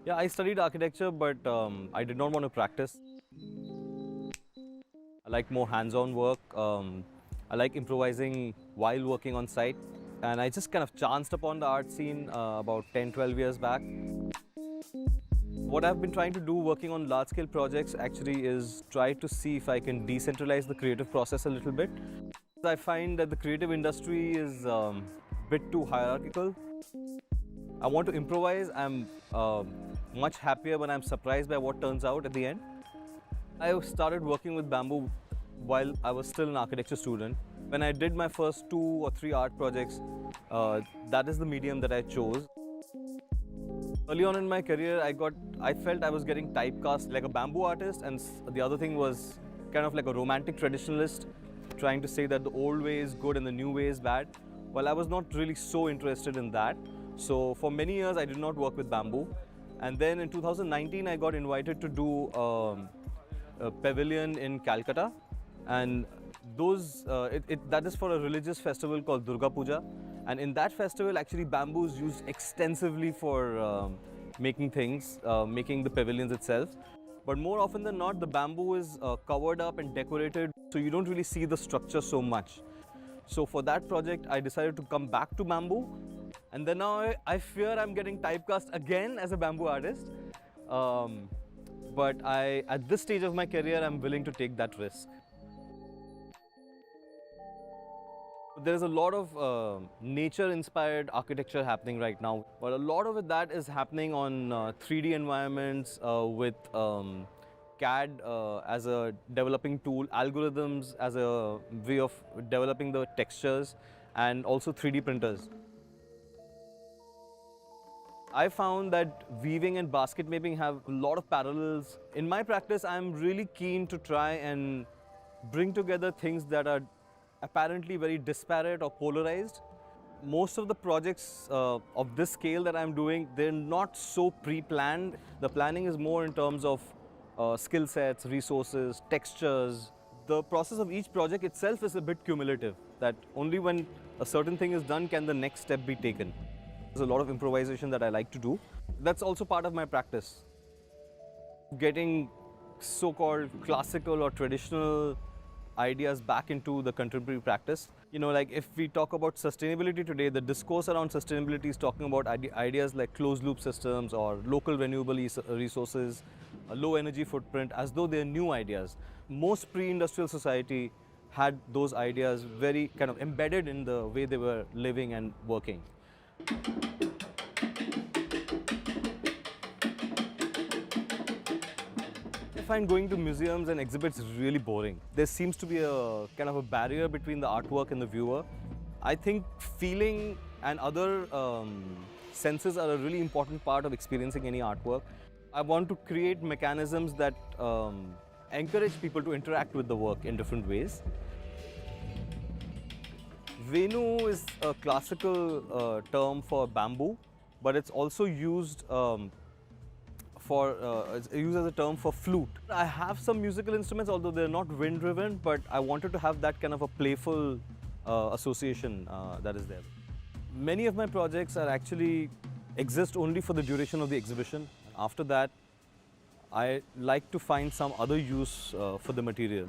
Yeah, I studied architecture, but I did not want to practice. I like more hands-on work. I like improvising while working on site. And I just kind of chanced upon the art scene about 10, 12 years back. What I've been trying to do working on large-scale projects actually is try to see if I can decentralize the creative process a little bit. I find that the creative industry is a bit too hierarchical. I want to improvise. I'm much happier when I'm surprised by what turns out at the end. I started working with bamboo while I was still an architecture student. When I did my first 2 or 3 art projects, that is the medium that I chose. Early on in my career, I felt I was getting typecast like a bamboo artist, and the other thing was kind of like a romantic traditionalist, trying to say that the old way is good and the new way is bad. Well, I was not really so interested in that. So for many years, I did not work with bamboo. And then in 2019, I got invited to do a pavilion in Calcutta. And that is for a religious festival called Durga Puja. And in that festival, actually, bamboo is used extensively for making things, making the pavilions itself. But more often than not, the bamboo is covered up and decorated, so you don't really see the structure so much. So for that project, I decided to come back to bamboo. And then now I fear I'm getting typecast again as a bamboo artist. But at this stage of my career, I'm willing to take that risk. There's a lot of nature-inspired architecture happening right now, but a lot of that is happening on 3D environments with CAD as a developing tool, algorithms as a way of developing the textures, and also 3D printers. I found that weaving and basket making have a lot of parallels. In my practice, I'm really keen to try and bring together things that are apparently very disparate or polarized. Most of the projects of this scale that I'm doing, they're not so pre-planned. The planning is more in terms of skill sets, resources, textures. The process of each project itself is a bit cumulative, that only when a certain thing is done can the next step be taken. There's a lot of improvisation that I like to do. That's also part of my practice. Getting so-called classical or traditional ideas back into the contemporary practice. You know, like if we talk about sustainability today, the discourse around sustainability is talking about ideas like closed loop systems or local renewable resources, a low energy footprint, as though they're new ideas. Most pre-industrial society had those ideas very kind of embedded in the way they were living and working. I find going to museums and exhibits really boring. There seems to be a kind of a barrier between the artwork and the viewer. I think feeling and other senses are a really important part of experiencing any artwork. I want to create mechanisms that encourage people to interact with the work in different ways. Venu is a classical term for bamboo, but it's also used it's used as a term for flute. I have some musical instruments, although they're not wind-driven, but I wanted to have that kind of a playful association that is there. Many of my projects are actually exist only for the duration of the exhibition. After that, I like to find some other use for the material.